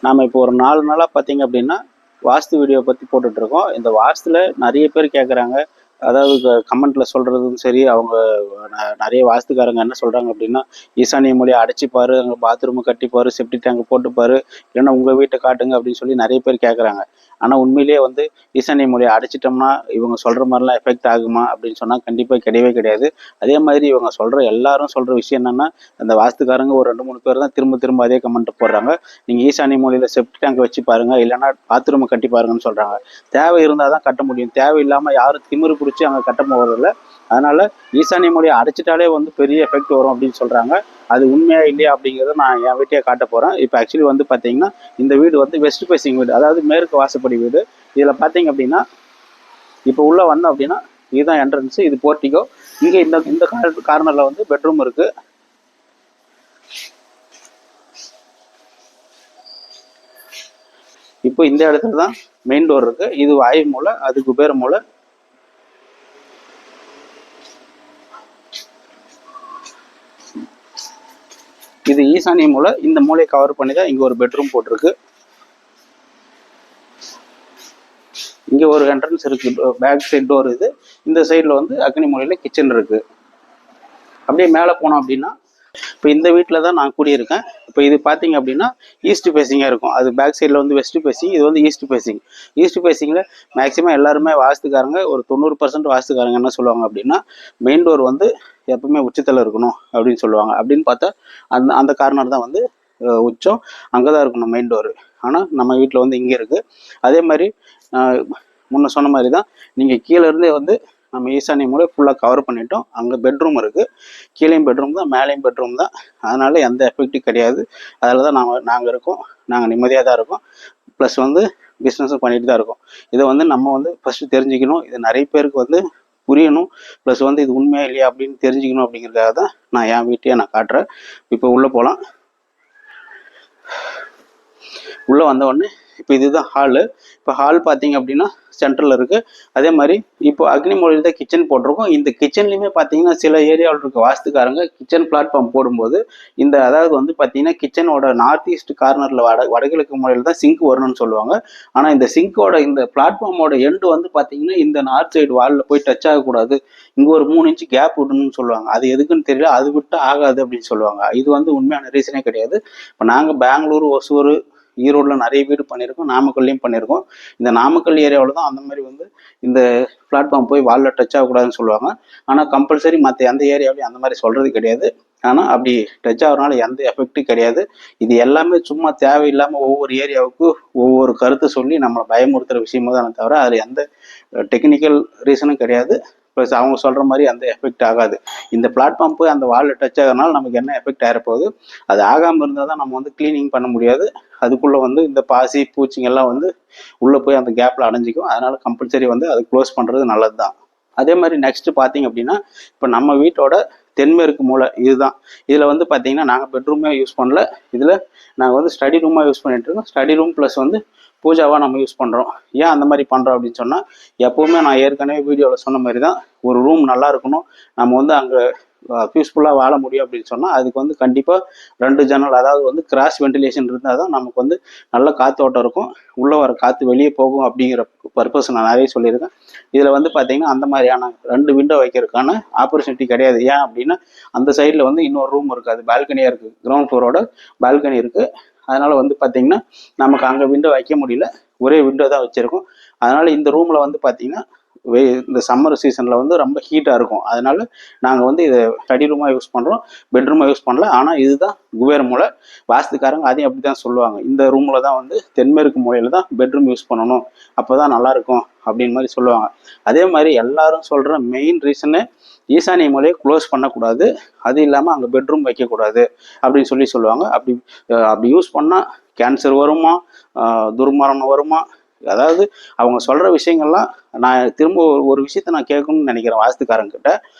நாம் இப்போ ஒரு 4 நாளாக பார்த்தீங்க அப்படின்னா வாஸ்து வீடியோ பற்றி போட்டுட்ருக்கோம். இந்த வாஸ்துல நிறைய பேர் கேட்குறாங்க. அதாவது கமெண்ட்ல சொல்கிறதும் சரி, அவங்க நிறைய வாஸ்துக்காரங்க என்ன சொல்கிறாங்க அப்படின்னா, ஈசானிய மூலையை அடைச்சிப்பாரு, அங்கே பாத்ரூமு கட்டிப்பாரு, செப்டி டேங்க் போட்டுப்பாரு, இல்லைன்னா உங்கள் வீட்டை காட்டுங்க அப்படின்னு சொல்லி நிறைய பேர் கேட்குறாங்க. ஆனால் உண்மையிலேயே வந்து ஈசானிய மூலையை அடைச்சிட்டோம்னா இவங்க சொல்கிற மாதிரிலாம் எஃபெக்ட் ஆகுமா அப்படின்னு சொன்னால் கண்டிப்பாக கிடையவே கிடையாது. அதே மாதிரி இவங்க சொல்கிற எல்லாரும் சொல்கிற விஷயம் என்னென்னா, அந்த வாஸ்துக்காரங்க ஒரு 2-3 பேர் தான் திரும்ப திரும்ப அதே கமெண்ட் போடுறாங்க. நீங்கள் ஈசானிய மூலையில் செப்டி டேங்க் வச்சு பாருங்கள், இல்லைன்னா பாத்ரூமை கட்டி பாருங்கன்னு சொல்கிறாங்க. தேவை இருந்தால் தான் கட்ட முடியும். தேவையில்லாமல் யாரும் திமிரு பிடிச்சி அங்கே கட்ட போகிறதில்ல. அதனால் ஈசானிய மூலையை அடைச்சிட்டாலே வந்து பெரிய எஃபெக்ட் வரும் அப்படின்னு சொல்கிறாங்க. அது உண்மையா இல்லையா அப்படிங்கிறத நான் என் வீட்டையே காட்ட போகிறேன். இப்போ ஆக்சுவலி வந்து பார்த்தீங்கன்னா இந்த வீடு வந்து வெஸ்ட் ஃபேசிங் வீடு, அதாவது மேற்கு வாசப்படி வீடு. இதில் பார்த்தீங்க அப்படின்னா இப்போ உள்ளே வந்தோம் அப்படின்னா இதுதான் என்ட்ரன்ஸு, இது போர்ட்டிகோ. இங்கே இந்த கார்னரில் வந்து பெட்ரூம் இருக்குது. இப்போ இந்த இடத்துல தான் மெயின் டோர் இருக்கு. இது வாயு மூலை, அது குபேர மூலை. இது ஈசானிய மூலை. இந்த மூலையை கவர் பண்ணி தான் இங்க ஒரு பெட்ரூம் போட்டிருக்கு. இங்க ஒரு என்ட்ரன்ஸ் இருக்கு, பேக் சைட் டோர் இது. இந்த சைட்ல வந்து அக்னி மூலையில கிச்சன் இருக்கு. அப்படியே மேலே போனோம் அப்படின்னா இப்போ இந்த வீட்டில் தான் நான் கூடியிருக்கேன். இப்போ இது பார்த்தீங்க அப்படின்னா ஈஸ்ட் ஃபேஸிங்காக இருக்கும். அது பேக் சைடில் வந்து வெஸ்ட் ஃபேஸிங், இது வந்து ஈஸ்ட் ஃபேஸிங். ஈஸ்ட் ஃபேஸிங்கில் மேக்ஸிமம் எல்லாருமே வாஸ்துக்காரங்க ஒரு 90% வாஸ்துக்காரங்க என்ன சொல்லுவாங்க அப்படின்னா, மெயின் டோர் வந்து எப்பவுமே உச்சத்தில் இருக்கணும் அப்படின்னு சொல்லுவாங்க. அப்படின்னு பார்த்தா அந்த கார்னர் தான் வந்து உச்சம், அங்கே தான் இருக்கணும் மெயின் டோரு. ஆனால் நம்ம வீட்டில் வந்து இங்கே இருக்குது. அதே மாதிரி முன்ன சொன்ன மாதிரி தான் நீங்கள் கீழேருந்தே வந்து நம்ம ஈசானிய மூலை ஃபுல்லாக கவர் பண்ணிட்டோம். அங்கே பெட்ரூம் இருக்குது. கீழேயும் பெட்ரூம் தான், மேலேயும் பெட்ரூம் தான். அதனால எந்த எஃபெக்டும் கிடையாது. அதில் தான் நாங்கள் இருக்கோம். நாங்கள் நிம்மதியாக தான் இருக்கோம். ப்ளஸ் வந்து பிஸ்னஸும் பண்ணிட்டு தான் இருக்கோம். இதை வந்து நம்ம வந்து ஃபஸ்ட்டு தெரிஞ்சுக்கணும். இது நிறைய பேருக்கு வந்து புரியணும். ப்ளஸ் வந்து இது உண்மையா இல்லையா அப்படின்னு தெரிஞ்சுக்கணும். அப்படிங்கிறதுக்காக தான் நான் என் வீட்டையே நான் காட்டுறேன். இப்போ உள்ளே போகலாம். உள்ளே வந்த உடனே இப்போ இதுதான் ஹாலு. இப்போ ஹால் பார்த்தீங்க அப்படின்னா சென்ட்ரலில் இருக்குது. அதே மாதிரி இப்போ அக்னி மூலையில் தான் கிச்சன் போட்டிருக்கோம். இந்த கிச்சன்லையுமே பார்த்தீங்கன்னா சில ஏரியாவில் இருக்க வாஸ்துக்காரங்க கிச்சன் பிளாட்ஃபார்ம் போடும்போது இந்த அதாவது வந்து பார்த்தீங்கன்னா கிச்சனோட நார்த் ஈஸ்ட் கார்னரில் வடகிழக்கு மூலையில் தான் சிங்க் வரணும்னு சொல்லுவாங்க. ஆனால் இந்த சிங்கோட இந்த பிளாட்ஃபார்மோட எண்டு வந்து பார்த்தீங்கன்னா இந்த நார்த் சைடு வாலில் போய் டச் ஆகக்கூடாது, இங்கே ஒரு 3 இன்ச்சு கேப் விடணும்னு சொல்லுவாங்க. அது எதுக்குன்னு தெரியல, அது விட்டு ஆகாது அப்படின்னு சொல்லுவாங்க. இது வந்து உண்மையான ரீசனே கிடையாது. இப்போ நாங்கள் பெங்களூர், ஒசூர், ஈரோடில் நிறைய வீடு பண்ணியிருக்கோம், நாமக்கல்லையும் பண்ணியிருக்கோம். இந்த நாமக்கல் ஏரியாவில் தான் அந்த மாதிரி வந்து இந்த பிளாட்ஃபார்ம் போய் வாலில் டச் ஆகக்கூடாதுன்னு சொல்லுவாங்க. ஆனால் கம்பல்சரி மற்ற எந்த ஏரியாவிலையும் அந்த மாதிரி சொல்கிறது கிடையாது. ஆனால் அப்படி டச் ஆகிறனால எந்த எஃபெக்டும் கிடையாது. இது எல்லாமே சும்மா தேவையில்லாமல் ஒவ்வொரு ஏரியாவுக்கு ஒவ்வொரு கருத்து சொல்லி நம்மளை பயமுறுத்துகிற விஷயமா தானே தவிர அதில் எந்த டெக்னிக்கல் ரீசனும் கிடையாது. ப்ளஸ் அவங்க சொல்கிற மாதிரி அந்த எஃபெக்ட் ஆகாது. இந்த பிளாட்ஃபார்ம் போய் அந்த வாலில் டச் ஆகிறனால நமக்கு என்ன எஃபெக்ட் ஆகிருப்போகுது, அது ஆகாமல் இருந்தால் தான் நம்ம வந்து க்ளீனிங் பண்ண முடியாது. அதுக்குள்ளே வந்து இந்த பாசி பூச்சிங்கெல்லாம் வந்து உள்ளே போய் அந்த கேப்பில் அடைஞ்சிக்கும். அதனால் கம்பல்சரி வந்து அது க்ளோஸ் பண்ணுறது நல்லது தான். அதே மாதிரி நெக்ஸ்ட்டு பார்த்தீங்க அப்படின்னா இப்போ நம்ம வீட்டோட தென்மேற்கு மூலை இதுதான். இதில் வந்து பார்த்தீங்கன்னா நாங்கள் பெட்ரூமே யூஸ் பண்ணல. இதில் நாங்கள் வந்து ஸ்டடி ரூமாக யூஸ் பண்ணிட்டு இருக்கோம். ஸ்டடி ரூம் ப்ளஸ் வந்து பூஜாவாக நம்ம யூஸ் பண்ணுறோம். ஏன் அந்த மாதிரி பண்ணுறோம் அப்படின்னு சொன்னால், எப்போவுமே நான் ஏற்கனவே வீடியோவில் சொன்ன மாதிரி தான், ஒரு ரூம் நல்லா இருக்கணும், நம்ம வந்து அங்கே பீஸ்ஃபுல்லாக வாழ முடியும் அப்படின்னு சொன்னால் அதுக்கு வந்து கண்டிப்பாக 2 ஜன்னல், அதாவது வந்து கிராஸ் வென்டிலேஷன் இருந்தால் தான் நமக்கு வந்து நல்ல காற்றோட்டம் இருக்கும், உள்ளே வர காற்று வெளியே போகும் அப்படிங்கிற பர்பஸ் நான் நிறைய சொல்லியிருக்கேன். இதில் வந்து பார்த்தீங்கன்னா அந்த மாதிரியான 2 விண்டோ வைக்கிறதுக்கான ஆப்பர்ச்சுனிட்டி கிடையாது. ஏன் அப்படின்னா அந்த சைடில் வந்து இன்னொரு ரூம் இருக்குது, அது பால்கனியாக இருக்குது, கிரவுண்ட் ஃப்ளோரோட பால்கனி இருக்குது. அதனால் வந்து பார்த்தீங்கன்னா நமக்கு அங்கே விண்டோ வைக்க முடியல, ஒரே விண்டோ தான் வச்சுருக்கோம். அதனால் இந்த ரூமில் வந்து பார்த்தீங்கன்னா இந்த சம்மர் சீசனில் வந்து ரொம்ப ஹீட்டாக இருக்கும். அதனால் நாங்கள் வந்து இதை ஸ்டடி ரூமாக யூஸ் பண்ணுறோம், பெட்ரூமாக யூஸ் பண்ணல. ஆனால் இதுதான் குபேர மூலை. வாஸ்துக்காரங்க அதையும் அப்படி தான் சொல்லுவாங்க, இந்த ரூமில் தான் வந்து தென்மேற்கு மூலையில் தான் பெட்ரூம் யூஸ் பண்ணணும், அப்போ தான் நல்லாயிருக்கும் அப்படின்னு மாதிரி சொல்லுவாங்க. அதே மாதிரி எல்லாரும் சொல்கிற மெயின் ரீசனு ஈசானிய மூலையை க்ளோஸ் பண்ணக்கூடாது, அது இல்லாமல் அங்கே பெட்ரூம் வைக்கக்கூடாது அப்படின்னு சொல்லுவாங்க. அப்படி யூஸ் பண்ணால் கேன்சர் வருமா, துர்மரணம் வருமா, அதாவது அவங்க சொல்கிற விஷயங்கள்லாம் நான் திரும்ப ஒரு விஷயத்த நான் கேட்கணும்னு நினைக்கிறேன் வாஸ்துக்காரங்கிட்ட.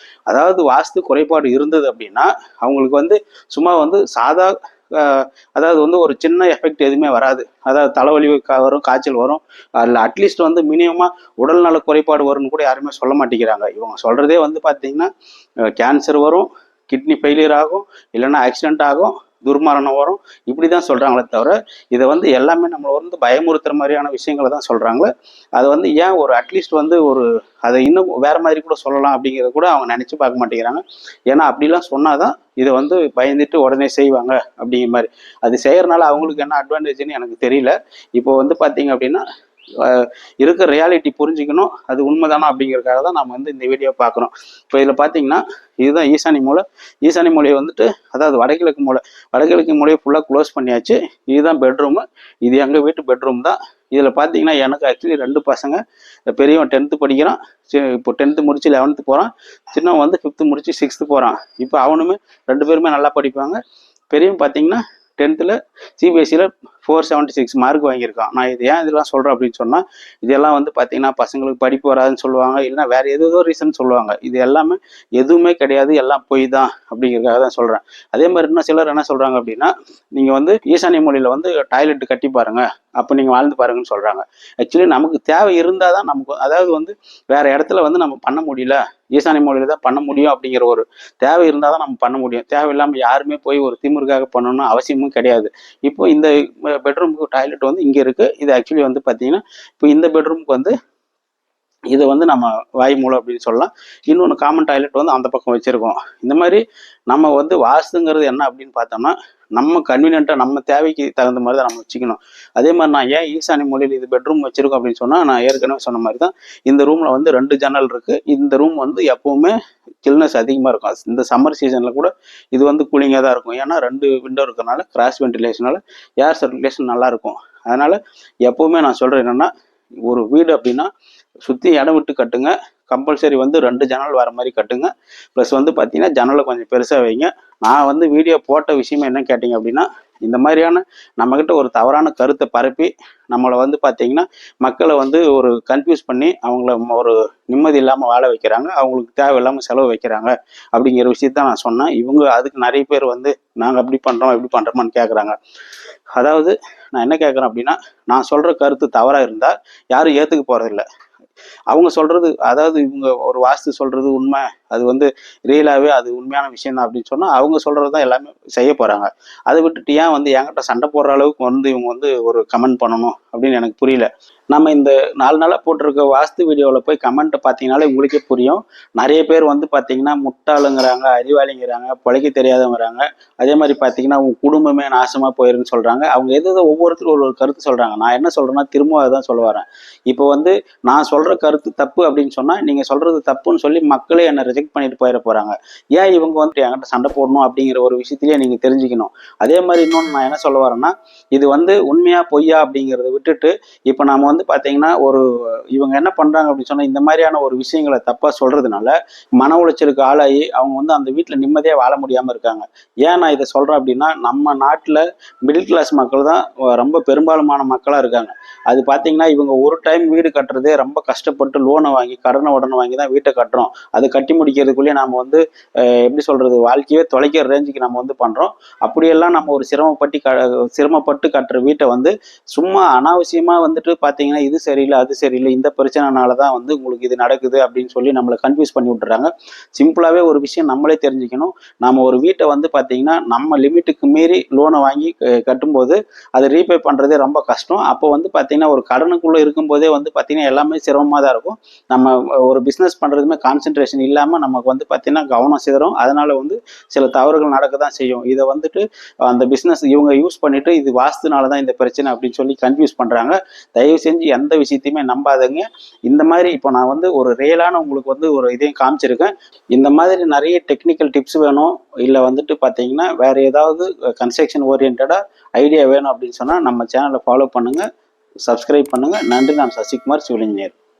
அதாவது வாஸ்து குறைபாடு இருந்தது அப்படின்னா அவங்களுக்கு வந்து சும்மா வந்து சாதா அதாவது வந்து ஒரு சின்ன எஃபெக்ட் எதுவுமே வராது. அதாவது தலைவலி வரும், காய்ச்சல் வரும், அதில் அட்லீஸ்ட் வந்து மினிமமாக உடல்நல குறைபாடு வரும்னு கூட யாருமே சொல்ல மாட்டேங்கிறாங்க. இவங்க சொல்கிறதே வந்து பார்த்தீங்கன்னா கேன்சர் வரும், கிட்னி ஃபெயிலியர் ஆகும், இல்லைன்னா ஆக்சிடென்ட் ஆகும், துர்மரணம் வரும், இப்படி தான் சொல்கிறாங்களே தவிர இதை வந்து எல்லாமே நம்மளை வந்து பயமுறுத்துற மாதிரியான விஷயங்களை தான் சொல்கிறாங்க. அதை வந்து ஏன் ஒரு அட்லீஸ்ட் வந்து ஒரு அதை இன்னும் வேற மாதிரி கூட சொல்லலாம் அப்படிங்கிறத கூட அவங்க நினச்சி பார்க்க மாட்டேங்கிறாங்க. ஏன்னா அப்படிலாம் சொன்னாதான் இதை வந்து பயந்துட்டு உடனே செய்வாங்க அப்படிங்கிற மாதிரி. அது செய்யறதுனால அவங்களுக்கு என்ன அட்வான்டேஜ்னு எனக்கு தெரியல. இப்போ வந்து பார்த்தீங்க அப்படின்னா இருக்கிற ரியாலிட்டி புரிஞ்சுக்கணும், அது உண்மைதானா அப்படிங்கிறதுக்காக தான் நம்ம வந்து இந்த வீடியோ பார்க்குறோம். இப்போ இதில் பார்த்தீங்கன்னா இதுதான் ஈசானி மூலை. ஈசானி மூலையை வந்துட்டு அதாவது வடகிழக்கு மூலை, வடகிழக்கு மூலையை ஃபுல்லாக க்ளோஸ் பண்ணியாச்சு. இதுதான் பெட்ரூமு, இது எங்கள் வீட்டு பெட்ரூம் தான். இதில் பார்த்தீங்கன்னா எனக்கு ஆக்சுவலி 2 பசங்க. பெரியவன் 10th படிக்கிறான், இப்போ 10th முடிச்சு 11th போகிறான். சின்னவன் வந்து 5th முடிச்சு 6th போகிறான். இப்போ அவனுமே 2 பேருமே நல்லா படிப்பாங்க. பெரியவன் பார்த்தீங்கன்னா 10th சிபிஎஸ்சியில் 476 மார்க் வாங்கியிருக்கான். நான் இது ஏன் இதெல்லாம் சொல்கிறேன் அப்படின்னு சொன்னால், இதெல்லாம் வந்து பார்த்தீங்கன்னா பசங்களுக்கு படிப்பு வராதுன்னு சொல்லுவாங்க, இல்லைன்னா வேறு ஏதோ ரீசன் சொல்லுவாங்க. இது எல்லாமே எதுவுமே கிடையாது, எல்லாம் பொய் தான் அப்படிங்கிறதுக்காக தான் சொல்கிறேன். அதே மாதிரி இன்னும் சிலர் என்ன சொல்கிறாங்க அப்படின்னா, நீங்கள் வந்து ஈசானிய மொழியில் வந்து டாய்லெட் கட்டி பாருங்க, அப்போ நீங்கள் வாழ்ந்து பாருங்கன்னு சொல்கிறாங்க. ஆக்சுவலி நமக்கு தேவை இருந்தால் தான் நமக்கு, அதாவது வந்து வேறு இடத்துல வந்து நம்ம பண்ண முடியல, ஈசானிய மொழியில் தான் பண்ண முடியும் அப்படிங்கிற ஒரு தேவை இருந்தால் தான் நம்ம பண்ண முடியும். தேவையில்லாமல் யாருமே போய் ஒரு திமிருக்காக பண்ணணும்னு அவசியமும் கிடையாது. இப்போ இந்த பெட்ரூமுக்கு டாய்லெட் வந்து இங்கே இருக்குது. இது ஆக்சுவலி வந்து பார்த்தீங்கன்னா இப்போ இந்த பெட்ரூமுக்கு வந்து இதை வந்து நம்ம வாய் மூலம் அப்படின்னு சொல்லலாம். இன்னொன்று காமன் டாய்லெட் வந்து அந்த பக்கம் வச்சுருக்கோம். இந்த மாதிரி நம்ம வந்து வாஸ்துங்கிறது என்ன அப்படின்னு பார்த்தோம்னா, நம்ம கன்வீனியண்ட்டாக நம்ம தேவைக்கு தகுந்த மாதிரி தான் நம்ம வச்சுக்கணும். அதே மாதிரி நான் ஏன் ஈசானி மூலையில் இது பெட்ரூம் வச்சுருக்கோம் அப்படின்னு சொன்னால், நான் ஏற்கனவே சொன்ன மாதிரி தான் இந்த ரூமில் வந்து 2 ஜன்னல் இருக்குது. இந்த ரூம் வந்து எப்போவுமே சில்னஸ் அதிகமாக இருக்கும். இந்த சம்மர் சீசனில் கூட இது வந்து கூலிங்காக தான் இருக்கும். ஏன்னா 2 விண்டோ இருக்கிறனால கிராஸ் வென்டிலேஷனால ஏர் சர்க்குலேஷன் நல்லாயிருக்கும். அதனால் எப்போவுமே நான் சொல்கிறேன் என்னென்னா, ஒரு வீடு அப்படின்னா சுற்றி இடம் விட்டு கட்டுங்க. கம்பல்சரி வந்து 2 ஜன்னல் வர மாதிரி கட்டுங்க. ப்ளஸ் வந்து பார்த்தீங்கன்னா ஜன்னலை கொஞ்சம் பெருசாக வைங்க. நான் வந்து வீடியோ போட்ட விஷயம் என்ன கேட்டிங்க அப்படின்னா, இந்த மாதிரியான நம்மக்கிட்ட ஒரு தவறான கருத்தை பரப்பி நம்மளை வந்து பார்த்தீங்கன்னா மக்களை வந்து ஒரு கன்ஃபியூஸ் பண்ணி அவங்கள ஒரு நிம்மதி இல்லாமல் வாழ வைக்கிறாங்க, அவங்களுக்கு தேவையில்லாமல் செலவு வைக்கிறாங்க அப்படிங்கிற விஷயத்தான் நான் சொன்னேன். இவங்க அதுக்கு நிறைய பேர் வந்து நாங்கள் அப்படி பண்ணுறோம் இப்படி பண்ணுறோமான்னு கேட்குறாங்க. அதாவது நான் என்ன கேட்குறேன் அப்படின்னா, நான் சொல்கிற கருத்து தவறாக இருந்தால் யாரும் ஏற்றுக்க போகிறதில்ல. அவங்க சொல்கிறது, அதாவது இவங்க ஒரு வாஸ்து சொல்கிறது உண்மை, அது வந்து ரியலாகவே அது உண்மையான விஷயம் தான் அப்படின்னு சொன்னால் அவங்க சொல்கிறது தான் எல்லாமே செய்ய போகிறாங்க. அதை விட்டுட்டு ஏன் வந்து என்கிட்ட சண்டை போடுற அளவுக்கு வந்து இவங்க வந்து ஒரு கமெண்ட் பண்ணணும் அப்படின்னு எனக்கு புரியல. நம்ம இந்த 4 நாளாக போட்டிருக்க வாஸ்து வீடியோவில் போய் கமெண்ட்டை பார்த்தீங்கனாலே உங்களுக்கே புரியும். நிறைய பேர் வந்து பார்த்தீங்கன்னா முட்டாளுங்கிறாங்க, அறிவாளிங்கிறாங்க, பிழைக்க தெரியாதவங்கிறாங்க. அதே மாதிரி பார்த்தீங்கன்னா உங்கள் குடும்பமே நாசமாக போயிருன்னு சொல்கிறாங்க. அவங்க எது ஒவ்வொருத்தரும் ஒரு கருத்து சொல்கிறாங்க. நான் என்ன சொல்கிறேன்னா திரும்ப அதுதான் சொல்ல வரேன். இப்போ வந்து நான் சொல்கிற கருத்து தப்பு அப்படின்னு சொன்னால் நீங்கள் சொல்கிறது தப்புன்னு சொல்லி மக்களே என்னை ரிஜெக்ட் பண்ணிட்டு போயிட போகிறாங்க. ஏன் இவங்க வந்து என்கிட்ட சண்டை போடணும் அப்படிங்கிற ஒரு விஷயத்திலேயே நீங்கள் தெரிஞ்சுக்கணும். அதே மாதிரி இன்னொன்று நான் என்ன சொல்ல வரேன்னா, இது வந்து உண்மையா பொய்யா அப்படிங்கிறத விட்டுட்டு இப்போ நம்ம வந்து பார்த்தீங்கன்னா இவங்க என்ன பண்ணுறாங்க அப்படின்னு சொன்னால், இந்த மாதிரியான ஒரு விஷயங்களை தப்பாக சொல்கிறதுனால மன உளைச்சலுக்கு ஆளாகி அவங்க வந்து அந்த வீட்டில் நிம்மதியாக வாழ முடியாமல் இருக்காங்க. ஏன் நான் இதை சொல்கிறேன் அப்படின்னா, நம்ம நாட்டில் மிடில் கிளாஸ் மக்கள் தான் ரொம்ப பெரும்பாலுமான மக்களாக இருக்காங்க. அது பார்த்தீங்கன்னா இவங்க ஒரு டைம் வீடு கட்டுறதே ரொம்ப கஷ்டப்பட்டு லோனை வாங்கி கடனை வாங்கி தான் வீட்டை கட்டுறோம். அது கட்டி முடிக்கிறதுக்குள்ளேயே நம்ம வந்து எப்படி சொல்கிறது, வாழ்க்கையே தொலைக்கிற ரேஞ்சுக்கு நம்ம வந்து பண்ணுறோம். அப்படியெல்லாம் நம்ம ஒரு சிரமப்பட்டு கட்டுற வீட்டை வந்து சும்மா அனாவசியமாக வந்துட்டு பார்த்தீங்கன்னா இது சரியில்லை அது சரியில்லை, இந்த பிரச்சனைனால தான் வந்து உங்களுக்கு இது நடக்குது அப்படின்னு சொல்லி நம்மளை கன்ஃபியூஸ் பண்ணி விட்டுறாங்க. சிம்பிளாகவே ஒரு விஷயம் நம்மளே தெரிஞ்சுக்கணும். நம்ம ஒரு வீட்டை வந்து பார்த்தீங்கன்னா நம்ம லிமிட்டுக்கு மீறி லோனை வாங்கி கட்டும்போது அதை ரீபே பண்ணுறதே ரொம்ப கஷ்டம். அப்போ வந்து பார்த்தீங்கன்னா ஒரு கடனுக்குள்ளே இருக்கும்போதே வந்து பார்த்தீங்கன்னா எல்லாமே சிரமமாக தான் இருக்கும். நம்ம ஒரு பிஸ்னஸ் பண்ணுறதுமே கான்சென்ட்ரேஷன் இல்லாமல் நமக்கு வந்து பார்த்தீங்கன்னா கவனம் சிதறும். அதனால் வந்து சில தவறுகள் நடக்க தான் செய்யும். இதை வந்துட்டு அந்த பிஸ்னஸ் இவங்க யூஸ் பண்ணிவிட்டு இது வாஸ்துனால தான் இந்த பிரச்சனை அப்படின்னு சொல்லி கன்ஃபியூஸ் பண்ணுறாங்க. தயவு செஞ்சு எந்த விஷயத்தையுமே நம்பாதீங்க. இந்த மாதிரி இப்போ நான் வந்து ஒரு ரியலான உங்களுக்கு வந்து ஒரு இதையும் காமிச்சிருக்கேன். இந்த மாதிரி நிறைய டெக்னிக்கல் டிப்ஸ் வேணும், இல்லை வந்துட்டு பார்த்தீங்கன்னா வேறு ஏதாவது கன்ஸ்ட்ரக்ஷன் ஓரியன்டாக ஐடியா வேணும் அப்படின்னு சொன்னால் நம்ம சேனலை ஃபாலோ பண்ணுங்கள், சப்ஸ்கிரைப் பண்ணுங்கள். நன்றி. நான் சசிகுமார், சிவில் இன்ஜினியர்.